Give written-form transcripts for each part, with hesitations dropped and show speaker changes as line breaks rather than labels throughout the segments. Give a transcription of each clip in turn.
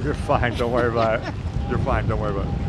You're fine. Don't worry about it. You're fine. Don't worry about it.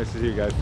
Nice to see you guys.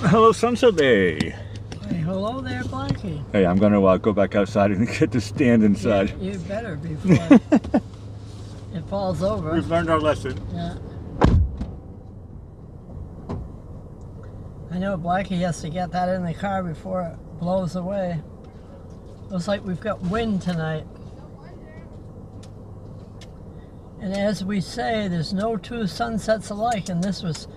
Hello, Sunset Bay.
Hey, hello there, Blackie.
Hey, I'm going to go back outside and get to stand inside.
Yeah, you better before it falls over.
We've learned our lesson.
Yeah. I know Blackie has to get that in the car before it blows away. Looks like we've got wind tonight. And as we say, there's no two sunsets alike, and this was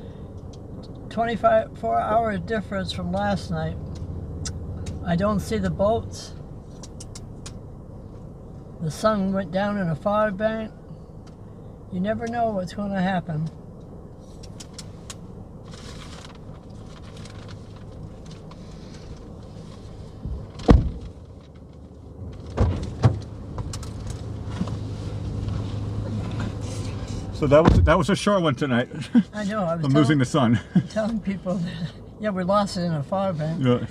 24-hour difference from last night. I don't see the boats. The sun went down in a fog bank. You never know what's going to happen.
So that was a short one tonight.
I know. I'm
losing the sun.
Telling people that, yeah, we lost it in a fog bank.
Yeah.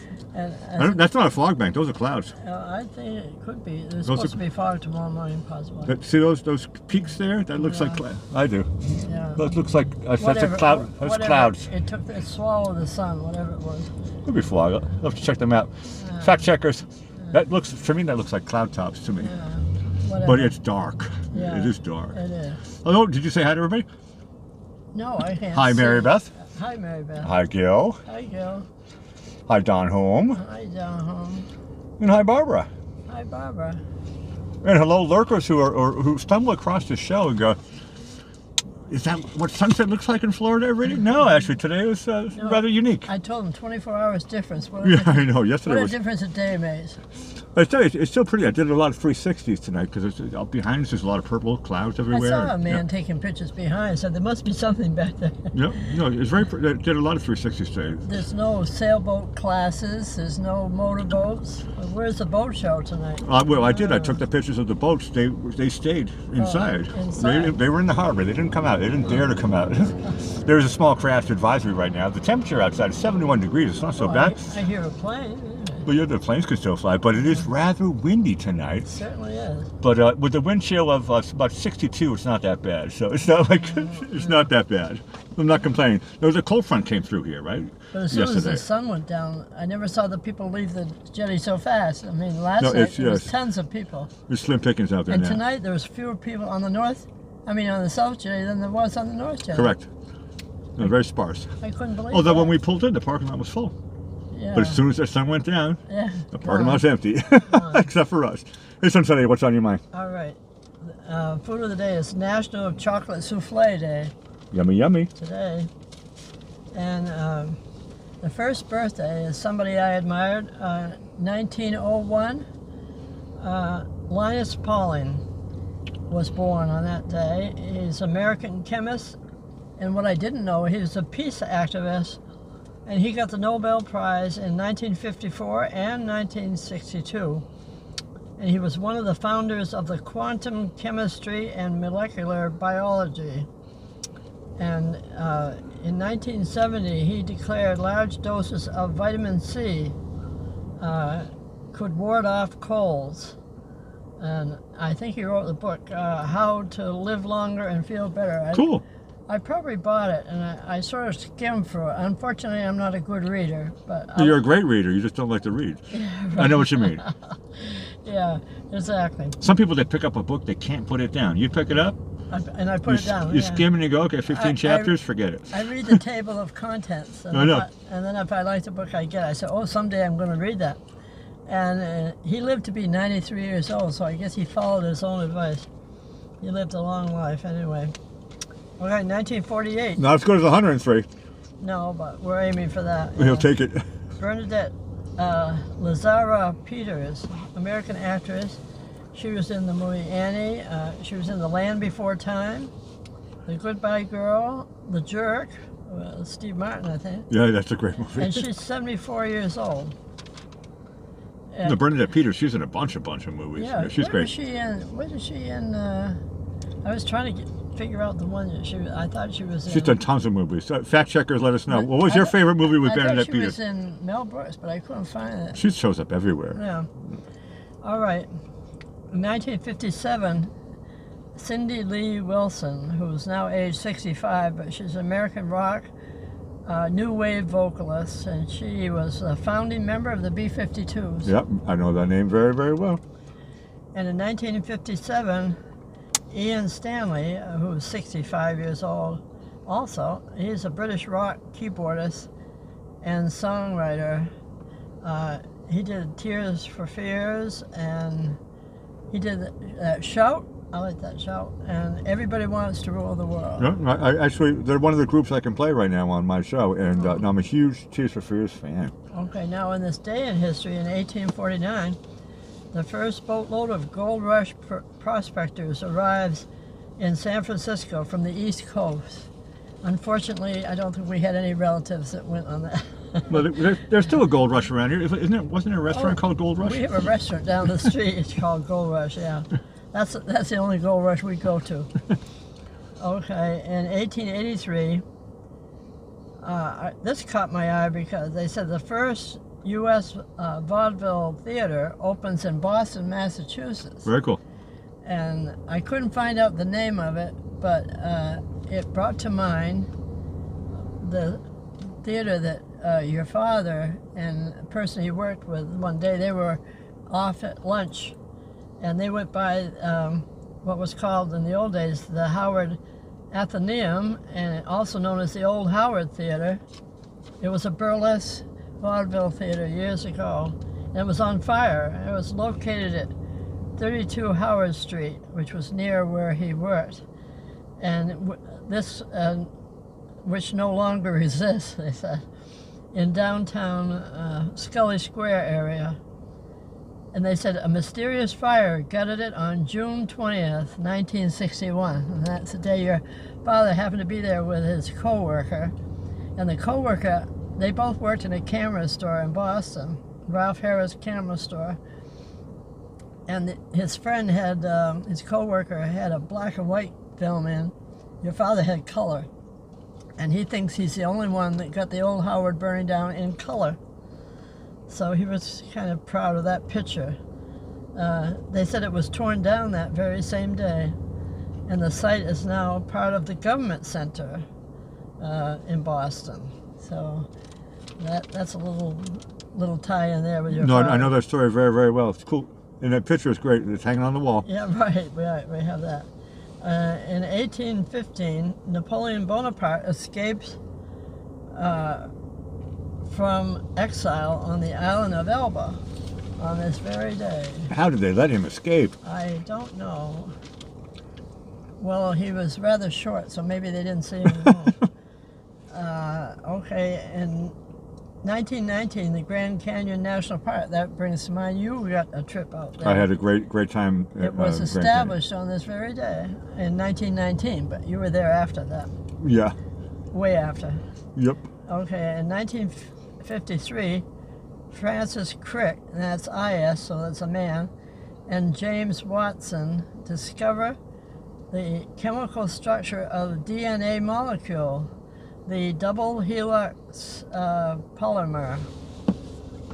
That's not a fog bank. Those are clouds.
I think it could be. There's supposed to be fog tomorrow morning, possibly.
See those peaks there? That looks like cloud. I do.
Yeah.
That looks like that's a cloud. That's clouds.
It swallowed the sun, whatever it was.
Could be fog. I'll have to check them out. Fact checkers. That looks like cloud tops to me.
Yeah.
But it's dark.
Yeah,
it is dark.
It is.
Hello, did you say hi to everybody?
No, I can't.
Hi, Mary Beth.
Hi, Mary Beth.
Hi, Gil.
Hi, Gil.
Hi, Don Home.
Hi, Don Home.
And hi, Barbara.
Hi, Barbara.
And hello, lurkers who stumble across the show and go, "Is that what sunset looks like in Florida every day?" No, actually, today was rather unique.
I told them 24 hours difference.
Yeah, I know. Yesterday
what
was.
a difference a day makes.
It's still pretty. I did a lot of 360s tonight because behind us there's a lot of purple clouds
I
everywhere.
saw a man taking pictures behind, so there must be something back there.
Yep. No, it's very. I did a lot of 360s today.
There's no sailboat classes. There's no motorboats. Where's the boat show tonight?
Well, I did. I took the pictures of the boats. They stayed inside.
Inside.
They were in the harbor. They didn't come out. They didn't dare to come out. There's a small craft advisory right now. The temperature outside is 71 degrees. It's not so bad.
I hear a plane.
But yeah, the planes can still fly. But it is rather windy tonight.
It certainly is.
But with the wind chill of about 62, it's not that bad. So it's not like it's not that bad. I'm not complaining. There was a cold front came through here, right?
But as soon as the sun went down, I never saw the people leave the jetty so fast. I mean, last night there was tons of people.
There's slim pickings out there
and
now.
Tonight there was fewer people on the south jetty than there was on the north jetty.
Correct. No, very sparse.
I couldn't believe
Although
that.
when we pulled in, the parking lot was full.
Yeah.
But as soon as the sun went down, the parking lot's empty,
Gone.
except for us. Hey, Sunny, what's on your mind?
All right. Food of the day is National Chocolate Souffle Day.
Yummy, yummy.
Today. And the first birthday is somebody I admired. 1901, Linus Pauling was born on that day. He's an American chemist, and what I didn't know, he was a peace activist, and he got the Nobel Prize in 1954 and 1962. And he was one of the founders of the quantum chemistry and molecular biology. And in 1970, he declared large doses of vitamin C could ward off colds. And I think he wrote the book, How to Live Longer and Feel Better.
Cool.
I probably bought it, and I sort of skimmed through it. Unfortunately, I'm not a good reader. But
You're a great reader. You just don't like to read.
Yeah, right.
I know what you mean.
Yeah, exactly.
Some people, they pick up a book, they can't put it down. You pick it up,
and I put it down.
You skim and you go, okay, 15 chapters, forget it.
I read the table of contents. And and then if I like the book I get, I say, oh, someday I'm going to read that. And he lived to be 93 years old, so I guess he followed his own advice. He lived a long life anyway. Okay, 1948.
Not as good as 103.
No, but we're aiming for that.
He'll take it.
Bernadette Lazara Peters, American actress. She was in the movie Annie. She was in The Land Before Time, The Goodbye Girl, The Jerk, Steve Martin, I think.
Yeah, that's a great movie.
And she's 74 years old.
No, Bernadette Peters, she's in a bunch of movies.
Yeah,
she's great.
What is she in? I was trying to figure out the one that I thought she was in.
She's done tons of movies. Fact checkers, let us know. What was your favorite movie with Bernadette Peters?
She was in Mel Brooks, but I couldn't find it.
She shows up everywhere.
Yeah. All right. In 1957, Cindy Lee Wilson, who's now age 65, but she's an American rock new wave vocalist, and she was a founding member of the B-52s.
Yep, I know that name very, very well.
And in 1957, Ian Stanley, who's 65 years old, also, he's a British rock keyboardist and songwriter. He did Tears for Fears, and he did that Shout. I like that Shout. And Everybody Wants to Rule the World.
Yeah, actually, they're one of the groups I can play right now on my show, and I'm a huge Tears for Fears fan.
Okay, now in this day in history, in 1849, the first boatload of gold rush prospectors arrives in San Francisco from the East Coast. Unfortunately, I don't think we had any relatives that went on that.
But there's still a Gold Rush around here, isn't there? Wasn't there a restaurant called Gold Rush?
We have a restaurant down the street. It's called Gold Rush. Yeah, that's the only Gold Rush we go to. Okay, in 1883, this caught my eye because they said the first U.S. Vaudeville theater opens in Boston, Massachusetts.
Very cool.
And I couldn't find out the name of it, but it brought to mind the theater that your father and a person he worked with one day, they were off at lunch, and they went by what was called in the old days the Howard Athenaeum, and also known as the Old Howard Theater. It was a burlesque vaudeville theater years ago, and it was on fire. It was located at 32 Howard Street, which was near where he worked. And this, which no longer exists, they said, in downtown Scully Square area. And they said a mysterious fire gutted it on June 20th, 1961. And that's the day your father happened to be there with his co-worker. And the co-worker, they both worked in a camera store in Boston, Ralph Harris Camera Store. And his friend had, his co-worker had a black and white film in. Your father had color. And he thinks he's the only one that got the old Howard burning down in color. So he was kind of proud of that picture. They said it was torn down that very same day, and the site is now part of the government center in Boston. So that's a little tie in there with your father.
I know that story very, very well. It's cool, and that picture is great. It's hanging on the wall.
Yeah, right. We have that. In 1815, Napoleon Bonaparte escaped from exile on the island of Elba on this very day.
How did they let him escape?
I don't know. Well, he was rather short, so maybe they didn't see him home. Okay, in 1919, the Grand Canyon National Park, that brings to mind, you got a trip out there.
I had a great time.
It was established on this very day in 1919, but you were there after that.
Yeah.
Way after.
Yep.
Okay, in 1953, Francis Crick, and that's I.S., so that's a man, and James Watson discover the chemical structure of the DNA molecule, the double helix polymer.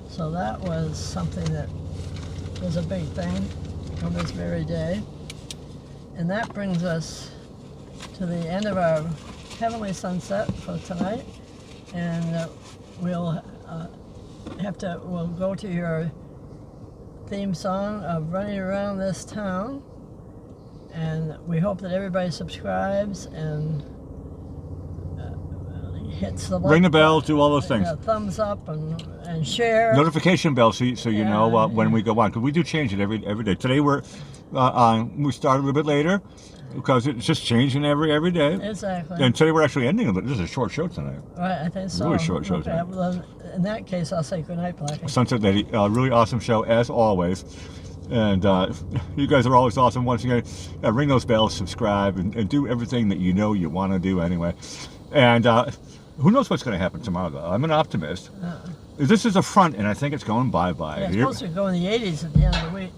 So that was something that was a big thing on this very day. And that brings us to the end of our Heavenly Sunset for tonight. And we'll go to your theme song of Running Around This Town. And we hope that everybody subscribes and hits the like,
ring the bell, do all those things.
Thumbs up and share.
Notification bell, so you know when we go on, because we do change it every day. Today we started a little bit later because it's just changing every day.
Exactly.
And today we're actually ending it. This is a short show tonight.
Right, I think so.
Really short show tonight.
Well, in that case, I'll say goodnight, Blackie.
Sunset Lady, really awesome show as always. And you guys are always awesome. Once again, ring those bells, subscribe, and do everything that you know you want to do anyway. And who knows what's going to happen tomorrow, though? I'm an optimist. This is a front, and I think it's going bye-bye.
Yeah, it's supposed to go in the 80s at the end of the week.